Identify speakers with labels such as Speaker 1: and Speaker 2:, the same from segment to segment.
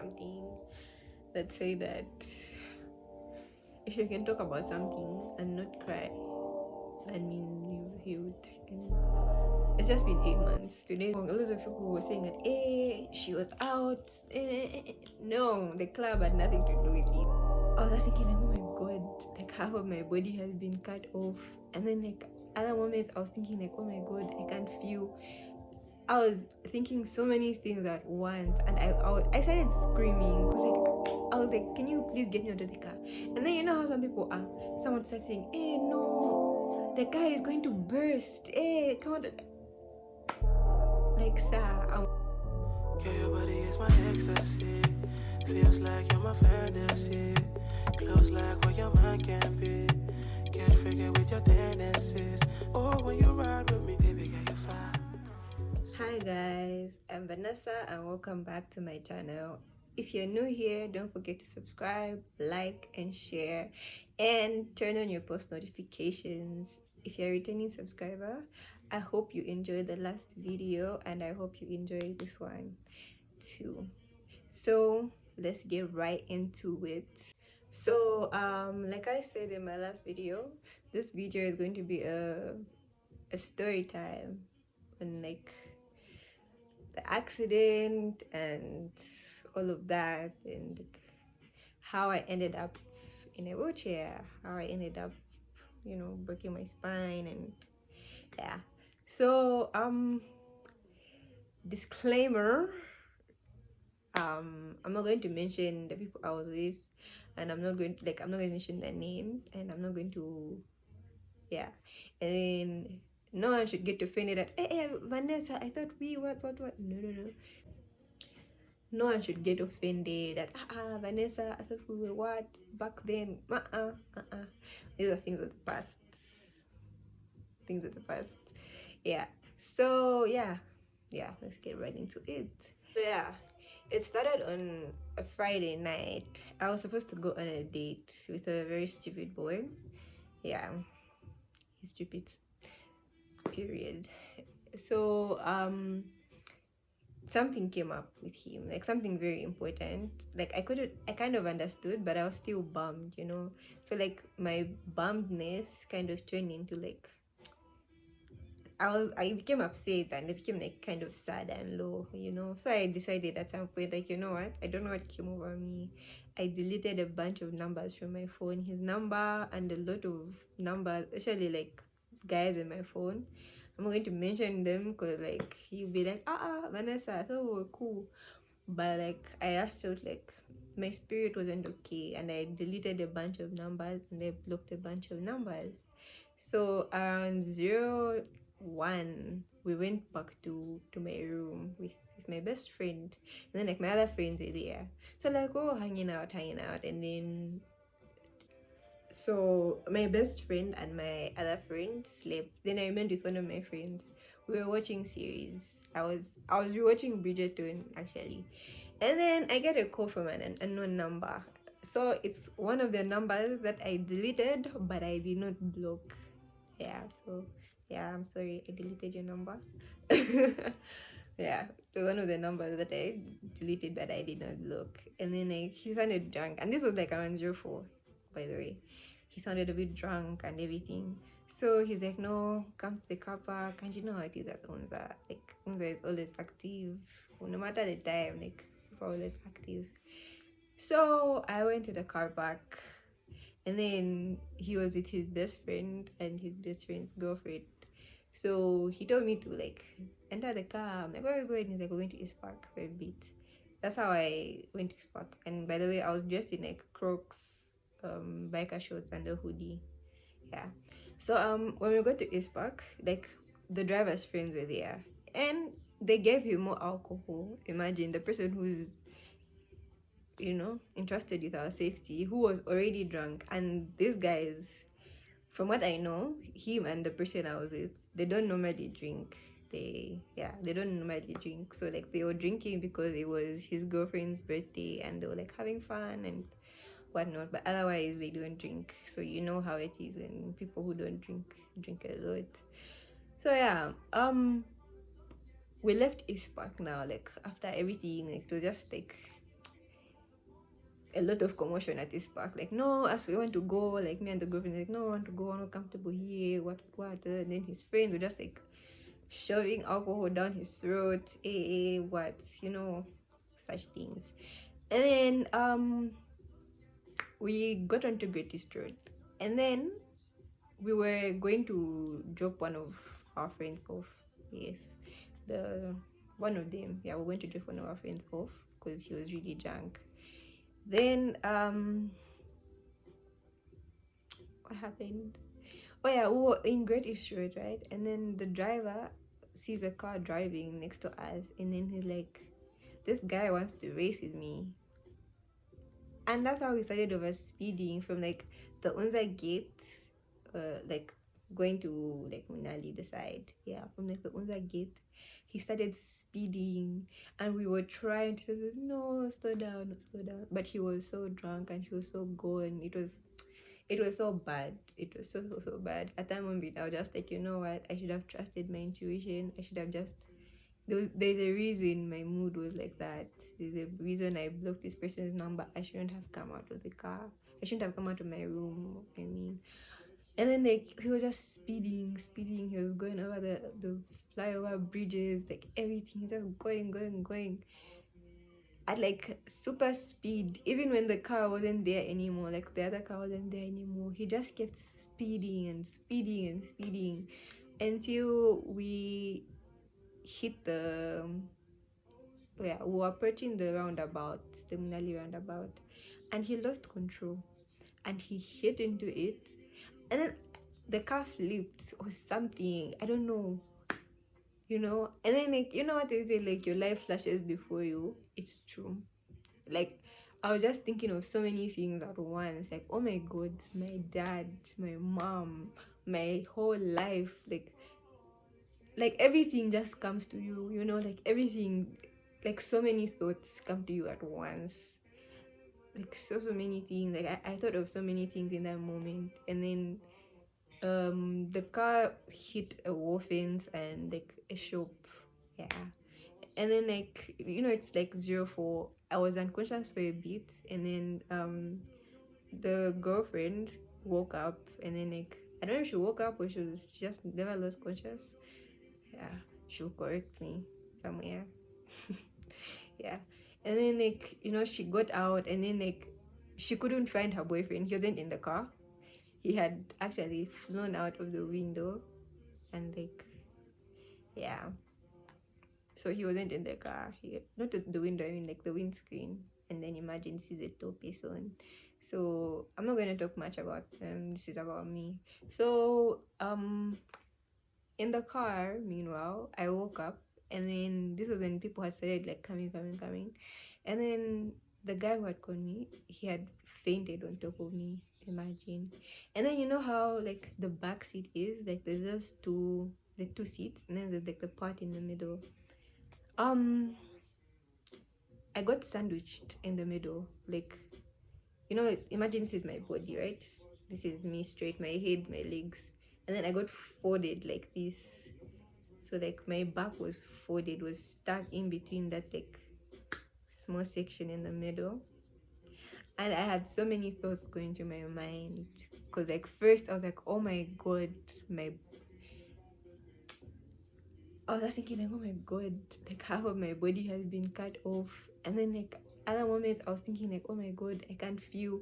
Speaker 1: something that say that if you can talk about something and not cry, I mean you've healed. And it's just been 8 months. Today, a lot of people were saying that, hey, she was out. No, the club had nothing to do with it. I was thinking, like, oh my god, like half of my body has been cut off. And then, like, other moments, I was thinking, like, oh my god, I can't feel. I was thinking so many things at once, and I started screaming because, like, I was like, can you please get me out of the car? And then you know how some people are. Someone starts saying, hey, no, the car is going to burst. Hey, come on. Like, sir,
Speaker 2: yeah, your body is my ecstasy. Feels like you're my fantasy. Close like where your man can be. Can't forget with your tendencies. Oh, when you ride with me, baby, get you fine.
Speaker 1: Hi guys, I'm Vanessa and welcome back to my channel. If you're new here, don't forget to subscribe, like and share, and turn on your post notifications. If you're a returning subscriber, I hope you enjoyed the last video and I hope you enjoy this one too. So let's get right into it. So like I said in my last video, this video is going to be a story time and like the accident and all of that, and how I ended up in a wheelchair, how I ended up, breaking my spine, and yeah. So disclaimer, I'm not going to mention the people I was with, and I'm not going to mention their names, and I'm not going to, yeah. And then no one should get offended that, hey, Vanessa, I thought we what. No one should get offended that Vanessa, I thought we were what back then. These are things of the past. Things of the past. Yeah. So yeah. Let's get right into it. So yeah, it started on a Friday night. I was supposed to go on a date with a very stupid boy. Yeah, he's stupid. Period. So something came up with him, like something very important. Like I kind of understood, but I was still bummed, so like my bummedness kind of turned into like I became upset, and it became like kind of sad and low, so I decided at some point, like, you know what, I don't know what came over me. I deleted a bunch of numbers from my phone, his number and a lot of numbers, especially like guys in my phone. I'm not going to mention them because like you'll be like, Vanessa, so we're cool. But like I just felt like my spirit wasn't okay, and I deleted a bunch of numbers and I blocked a bunch of numbers. So around 01, we went back to my room with my best friend, and then like my other friends were there. So like, oh, hanging out, and then so my best friend and my other friend slept. Then I met with one of my friends. We were watching series. I was rewatching Bridgerton actually, and then I get a call from an unknown number. So it's one of the numbers that I deleted, but I did not block. Yeah. So yeah, I'm sorry, I deleted your number. Yeah, it was one of the numbers that I deleted but I did not block. And then like he sounded drunk, and this was like around 04, by the way. He sounded a bit drunk and everything. So he's like, no, come to the car park. And you know how it is at Unza. Like Unza is always active. No matter the time, like people are always active. So I went to the car park, and then he was with his best friend and his best friend's girlfriend. So he told me to like enter the car. I'm like, where are we going? He's like, we're going to East Park for a bit. That's how I went to East Park. And by the way, I was dressed in like Crocs, biker shorts and a hoodie. Yeah. So when we got to East Park, like the driver's friends were there, and they gave him more alcohol. Imagine the person who's entrusted with our safety, who was already drunk. And these guys, from what I know, him and the person I was with, they don't normally drink. They don't normally drink. So like they were drinking because it was his girlfriend's birthday and they were like having fun and whatnot. But otherwise they don't drink. So you know how it is when people who don't drink a lot. So yeah, we left East Park now, like after everything, like it was just like a lot of commotion at this park. Like, no, as we want to go, like me and the girlfriend, like, no, I want to go, I'm not comfortable here, what, and then his friends were just like shoving alcohol down his throat, what, such things. And then we got onto Greatest Road, and then we were going to drop one of our friends off. Yes, the one of them. Yeah, we went to drop one of our friends off because he was really drunk. Then what happened? Oh yeah, we were in Great East Road, right? And then the driver sees a car driving next to us, and then he's like, "This guy wants to race with me." And that's how we started over speeding from like the Unza gate, like going to like Munali the side. Yeah, from like the Unza gate, he started speeding, and we were trying to say, no, slow down, slow down. But he was so drunk and he was so gone. It was so bad. It was so bad. At that moment, I was just like, you know what? I should have trusted my intuition. I should have just. There's a reason my mood was like that. There's a reason I blocked this person's number. I shouldn't have come out of the car. I shouldn't have come out of my room. I mean, and then like he was just speeding. He was going over the flyover bridges, like everything. He's just going at like super speed, even when the car wasn't there anymore, like the other car wasn't there anymore. He just kept speeding until we hit the we were approaching the roundabout, the Munali roundabout, and he lost control and he hit into it, and then the car flipped or something, I don't know, and then like what they say, like your life flashes before you. It's true. Like I was just thinking of so many things at once, like, oh my god, my dad, my mom, my whole life, like everything just comes to you, like everything, like so many thoughts come to you at once, like so many things. Like I thought of so many things in that moment. And then the car hit a wall fence and like a shop. Yeah. And then like it's like 04. I was unconscious for a bit, and then the girlfriend woke up, and then like I don't know if she woke up or she just never lost conscious. Yeah, she'll correct me somewhere. Yeah. And then like she got out, and then like she couldn't find her boyfriend. He wasn't in the car. He had actually flown out of the window, and like, yeah, so he wasn't in the car. He not at the window, I mean like the windscreen. And then imagine sees a tall person. So I'm not going to talk much about this is about me. So in the car, meanwhile, I woke up, and then this was when people had started like coming. And then the guy who had called me, he had fainted on top of me. Imagine. And then you know how like the back seat is, like there's just the two seats, and then there's like the part in the middle. I got sandwiched in the middle. Like, imagine this is my body, right? This is me straight, my head, my legs. And then I got folded like this. So like my back was folded, was stuck in between that like small section in the middle. And I had so many thoughts going through my mind. Because like first I was like, oh my god, I was thinking like, oh my god, like half of my body has been cut off. And then like other moments I was thinking like, oh my god, I can't feel.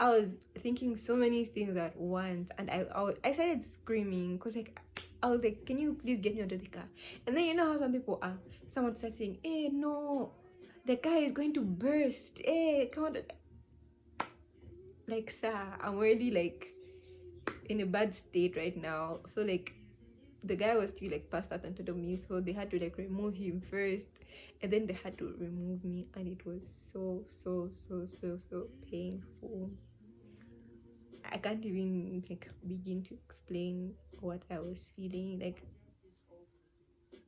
Speaker 1: I was thinking so many things at once, and I started screaming because like I was like, can you please get me out of the car? And then you know how some people are. Someone starts saying, hey, no, the car is going to burst. Hey, come on. Like, sir, I'm already like in a bad state right now. So like the guy was still like passed out onto the me, so they had to like remove him first, and then they had to remove me, and it was so painful. I can't even like begin to explain what I was feeling. Like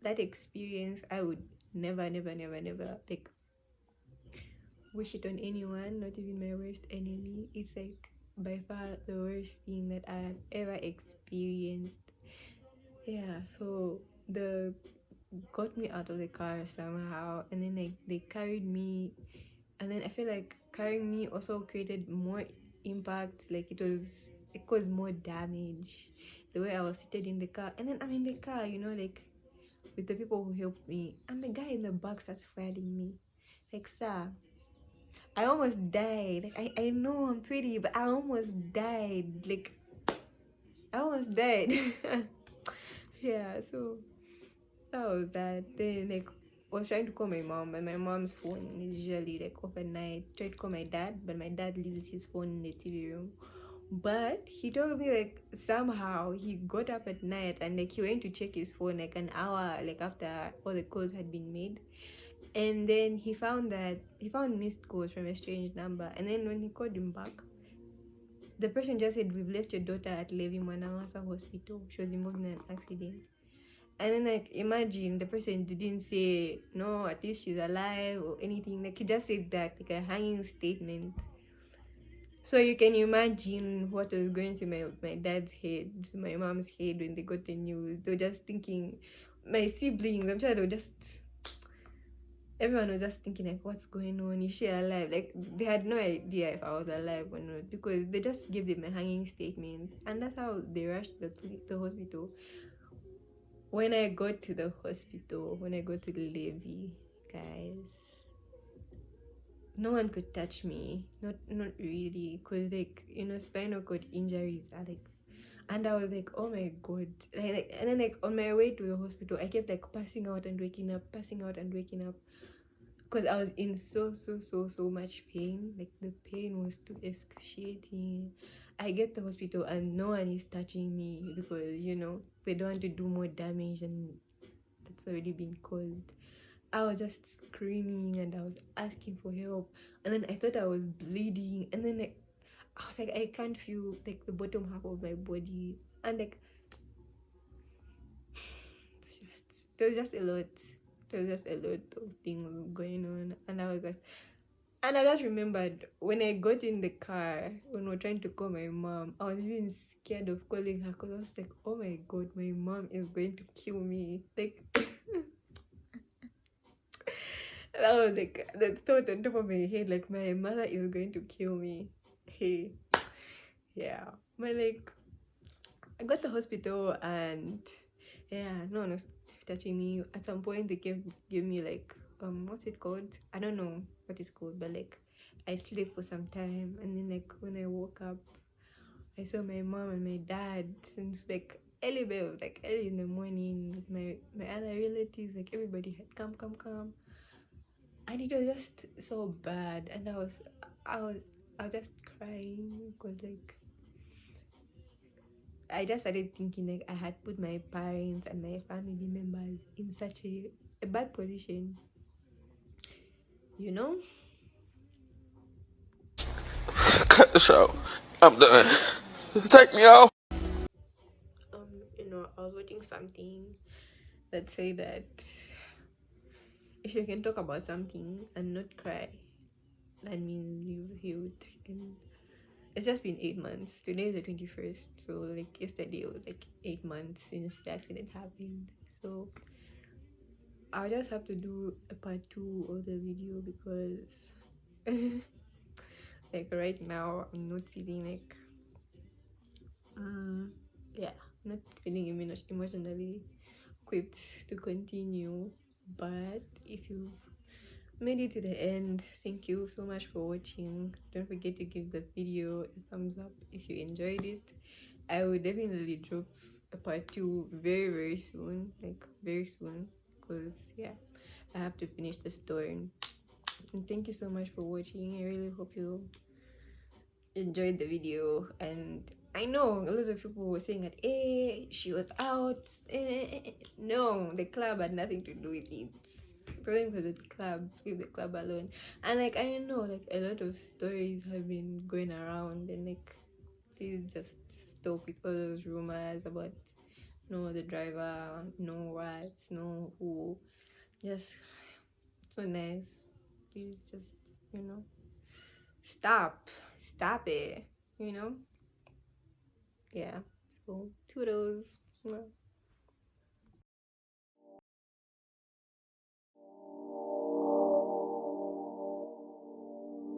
Speaker 1: that experience, I would never like wish it on anyone, not even my worst enemy. It's like by far the worst thing that I have ever experienced. Yeah, so the got me out of the car somehow, and then like they carried me And then I feel like carrying me also created more impact. Like it caused more damage. The way I was seated in the car, and then I'm in the car, like with the people who helped me, and the guy in the back starts fighting me. Like, sir, I almost died. Like, I know I'm pretty, but I almost died. Like, I almost died. Yeah, so that was that. Then, like, I was trying to call my mom, and my mom's phone is usually like off at night. Tried to call my dad, but my dad leaves his phone in the TV room. But he told me like somehow he got up at night and like he went to check his phone like an hour like after all the calls had been made. And then he found missed calls from a strange number. And then when he called him back, the person just said, "We've left your daughter at Levi Manawasa Hospital. She was involved in an accident." And then like imagine the person didn't say no, at least she's alive or anything. Like he just said that like a hanging statement. So you can imagine what was going through my dad's head, my mom's head when they got the news. They were just thinking, my siblings, I'm sure they were just, everyone was just thinking like, what's going on? Is she alive? Like they had no idea if I was alive or not because they just gave them a hanging statement, and that's how they rushed the hospital. When I got to the hospital, when I got to the levy, guys, no one could touch me. Not really, cause like spinal cord injuries are like, and I was like, oh my god, and then like on my way to the hospital, I kept like passing out and waking up, passing out and waking up, cause I was in so much pain. Like the pain was too excruciating. I get to the hospital and no one is touching me because they don't want to do more damage and that's already been caused. I was just screaming and I was asking for help. And then I thought I was bleeding. And then like, I was like, I can't feel like the bottom half of my body. And like, there was just a lot. There was just a lot of things going on. And I was like, and I just remembered when I got in the car, when we were trying to call my mom, I was even scared of calling her because I was like, oh my god, my mom is going to kill me. Like, that was like the thought on top of my head, like my mother is going to kill me. Hey, yeah. But like I got to the hospital and yeah, no one was touching me. At some point they gave me like what's it called? I don't know what it's called, but like I slept for some time and then like when I woke up I saw my mom and my dad since like early in the morning with my other relatives, like everybody had come and it was just so bad and I was just crying because like I just started thinking like I had put my parents and my family members in such a bad position, you know.
Speaker 2: Cut the show. I'm done. Take me off.
Speaker 1: I was watching something that say that if you can talk about something and not cry, that means you've healed. And it's just been 8 months. Today is the 21st, so like yesterday was like 8 months since the accident happened. So I'll just have to do a part 2 of the video because like right now I'm not feeling like yeah, not feeling emotionally equipped to continue. But if you've made it to the end, thank you so much for watching. Don't forget to give the video a thumbs up if you enjoyed it. I will definitely drop a part 2 very soon, like very soon, because yeah, I have to finish the story. And thank you so much for watching. I really hope you enjoyed the video. And I know a lot of people were saying that she was out. No, the club had nothing to do with it. Going for the club, leave the club alone. And like I know like a lot of stories have been going around and like please just stop with all those rumors about no the driver, no what, no who. Just so nice. Please just stop. Stop it. Yeah. So toodles.